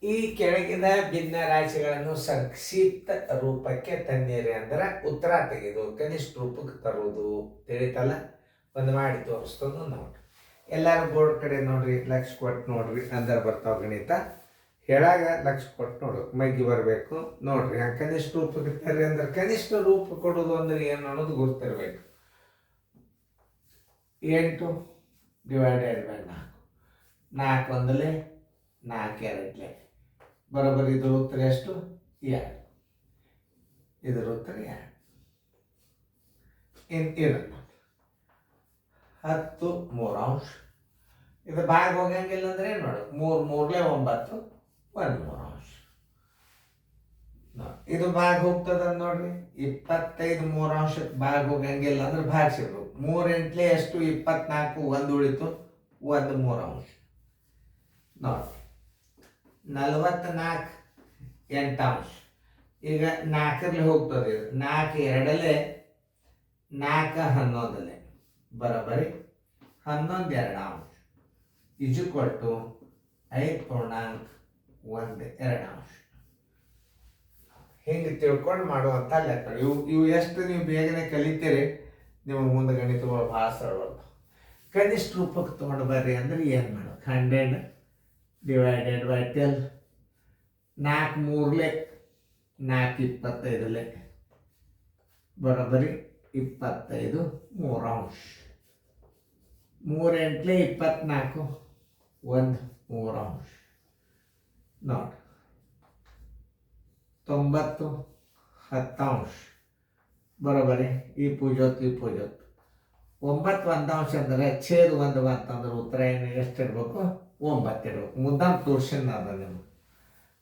ಈ ಕೆಳಗಿನ ಭಿನ್ನರಾಶಿಗಳನ್ನು ಸಂಕ್ಷಿಪ್ತ ರೂಪಕ್ಕೆ ತಂದಿರಿ ಅಂದ್ರೆ ಉತ್ತರ ತೆಗೆದು ಕನಿಷ್ಠ ರೂಪಕ್ಕೆ ತರುವುದು ತಿಳಿತಲ್ಲ. ಒಂದು ಮಾಡಿ ತೋರಿಸ್ತದ ನೋಡ್ರಿ. ಎಲ್ಲರೂ ಬೋರ್ಡ್ ಕಡೆ ನೋಡ್ರಿ, ಲಕ್ಷ ಕೊಟ್ಟು ನೋಡ್ರಿ ಅಂದ್ರೆ ಬರ್ತಾವ ಗಣಿತ. ಹೇಳಾಗ ಲಕ್ಷ ಕೊಟ್ಟು ನೋಡು ಮಗ್ಗಿ ಬರಬೇಕು ನೋಡ್ರಿ. ಕನಿಷ್ಠ ರೂಪಕ್ಕೆ ತರ್ರಿ ಅಂದ್ರೆ ಕನಿಷ್ಠ ರೂಪ ಕೊಡೋದು ಅಂದ್ರೆ ಏನು ಅನ್ನೋದು ಗುರ್ತಿರ್ಬೇಕು. 8 ಡಿವೈಡೆಡ್ ಬೈ 4. 4 ಒಂದಲೇ 4 ಎರಡಲೇ ಬರೋಬ್ಬರಿ. ಇದ್ರ ಉತ್ತರ ಎಷ್ಟು? 2. ಇದ್ರ ಉತ್ತರ 2. ಇನ್ನು 10 3/2. ಇದು ಭಾಗ ಹೋಗಂಗಿಲ್ಲ ಅಂದ್ರೆ ಏನು ನೋಡು, 3 3ಲೇ 9 1 3/2. ಇದು ಭಾಗ ಹೋಗ್ತದ ನೋಡ್ರಿ. 25 3/2 ಭಾಗ ಹೋಗಂಗಿಲ್ಲ ಅಂದ್ರೆ ಭಾಗಿಸಿರ್ಬೇಕು. 3 8ಲೇ ಎಷ್ಟು? 24. 1 ಉಳಿತು, 1 3/2 ನೋಡ್ರಿ. 44 8/2. ಈಗ 4ರಲ್ಲಿ ಹೋಗ್ತದೆ ಇದು. 4 2ಲೇ 4 11ಲೇ ಬರೋಬ್ಬರಿ 11 2/2 ಇಜುಕೊಟ್ಟು 5.12. ಹಿಂಗೆ ತಿಳ್ಕೊಂಡು ಮಾಡುವಂಥ ಲೆಕ್ಕ. ಇವು ಎಷ್ಟು ನೀವು ಬೇಗನೆ ಕಲಿತೀರಿ, ನಿಮಗೆ ಮುಂದೆ ಗಣಿತಗಳು ಭಾಳ ಸರಳ. ಕನಿಷ್ಠ ರೂಪಕ್ಕೆ ತೊಗೊಂಡು ಬರ್ರಿ ಅಂದ್ರೆ ಏನು ಮಾಡೋದು? 100 ಡಿವೈಡೆಡ್ ಬೈ 12. 4 3ಲೇ 4 25ಲೇ ಬರೋಬ್ಬರಿ 25 3/2. 3 8ಲೇ 24. 1 3/2 ನೋಡ್ರಿ. 90 10/2 ಬರೋಬ್ಬರಿ ಈ ಪೂಜೋತ್ತು 9 1/2 ಅಂದರೆ ಛೇದ 1 ಬಂತಂದ್ರೆ ಉತ್ತರ ಏನು ಎಷ್ಟು ಇರಬೇಕು? 9 ಇರಬೇಕು. ಮುದ್ದಾಂ ತೋರ್ಸಿನ ಅದ ನಿಮ್ಗೆ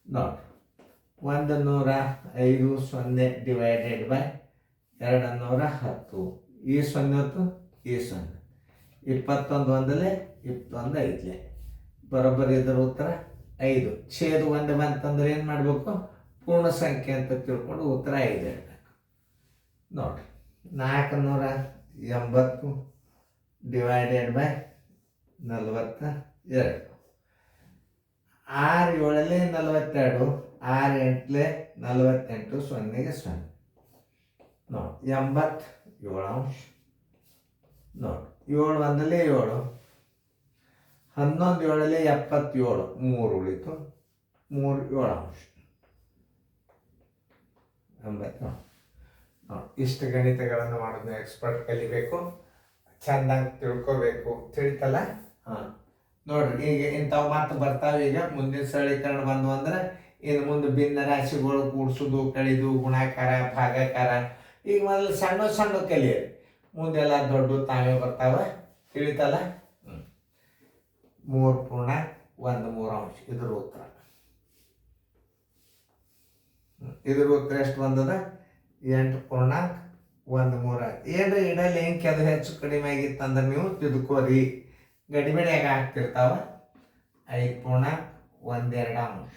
ನೋಡ್ರಿ. 105 0 ಡಿವೈಡೆಡ್ ಬೈ 210. ಈ 0 ಈ 0. 21 1ಲೇ 21 5ಲೇ ಬರೋಬ್ಬರಿ. ಇದರ ಉತ್ತರ 5. ಛೇದ 1 ಬಂತಂದ್ರೆ ಏನು ಮಾಡಬೇಕು? ಪೂರ್ಣ ಸಂಖ್ಯೆ ಅಂತ ತಿಳ್ಕೊಂಡು ಉತ್ತರ 5 ಇರಬೇಕು ನೋಡ್ರಿ. 480 ಡಿವೈಡೆಡ್ ಬೈ 42. 6 7ಲೇ 42. 6 8ಲೇ 48. 0ಗೆ 0 ನೋಡಿ. 87/2 ನೋಡಿ. 7 1ಲೇ 7. 11 7ಲೇ 77. 3 ಉಳಿತು, 3 7/2 87. ಇಷ್ಟು ಗಣಿತಗಳನ್ನು ಮಾಡೋದು ಎಕ್ಸ್ಪರ್ಟ್ ಕಲಿಬೇಕು, ಚೆಂದಾಗಿ ತಿಳ್ಕೋಬೇಕು. ತಿಳಿತಲ್ಲ? ಹಾಂ ನೋಡ್ರಿ. ಈಗ ಇಂಥವು ಮಾತು ಬರ್ತಾವೆ. ಈಗ ಮುಂದಿನ ಸರಳೀಕರಣ ಬಂದು ಅಂದ್ರೆ ಇನ್ನು ಮುಂದೆ ಭಿನ್ನ ರಾಶಿಗಳು ಕೂಡಿಸೋದು, ಕಳಿದು, ಗುಣಾಕಾರ, ಭಾಗಾಕಾರ. ಈಗ ಮೊದಲು ಸಣ್ಣ ಸಣ್ಣ ಕಲಿಯಿರಿ, ಮುಂದೆಲ್ಲ ದೊಡ್ಡ ತಾವೇ ಬರ್ತಾವೆ. ತಿಳಿತಲ್ಲ? 3.13 ಇದ್ರ ಉತ್ತರ. ಇದ್ರ ಉತ್ತರ ಎಷ್ಟು ಬಂದದ? 8.13. ಏನ್ರಿ ಇಡಲ್ಲಿ ಹೆಂಗೆ ಅದು ಹೆಚ್ಚು ಕಡಿಮೆ ಆಗಿತ್ತಂದ್ರೆ ನೀವು ತಿದ್ಕೋರಿ. ಗಡಿಬಿಡಿಯಾಗ ಆಗ್ತಿರ್ತಾವ. 5.12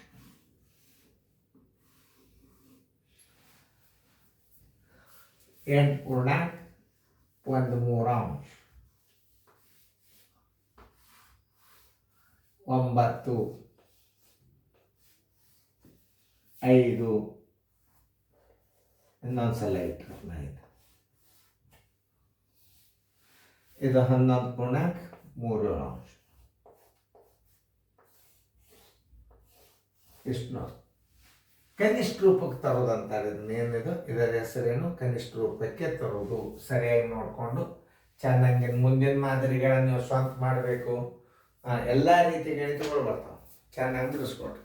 8.13 9 5 ಇನ್ನೊಂದ್ಸಲ ಇಟ್ಟು 9. ಇದು 11.37 ಇಷ್ಟು ನೋಡಿ. ಕನಿಷ್ಠ ರೂಪಕ್ಕೆ ತರೋದಂತಾರೆ. ಏನಿದು? ಇದರ ಹೆಸರೇನು? ಕನಿಷ್ಠ ರೂಪಕ್ಕೆ ತರೋದು. ಸರಿಯಾಗಿ ನೋಡಿಕೊಂಡು ಚೆನ್ನಾಗಿ ಮುಂದಿನ ಮಾದರಿಗಳನ್ನು ನೀವು ಸ್ವಂತ ಮಾಡಬೇಕು. ಎಲ್ಲ ರೀತಿ ಗಣಿತಗಳು ಬರ್ತಾವೆ. ಚೆನ್ನಾಗಿ ಬಿಡಿಸ್ಕೊಡ್ರಿ.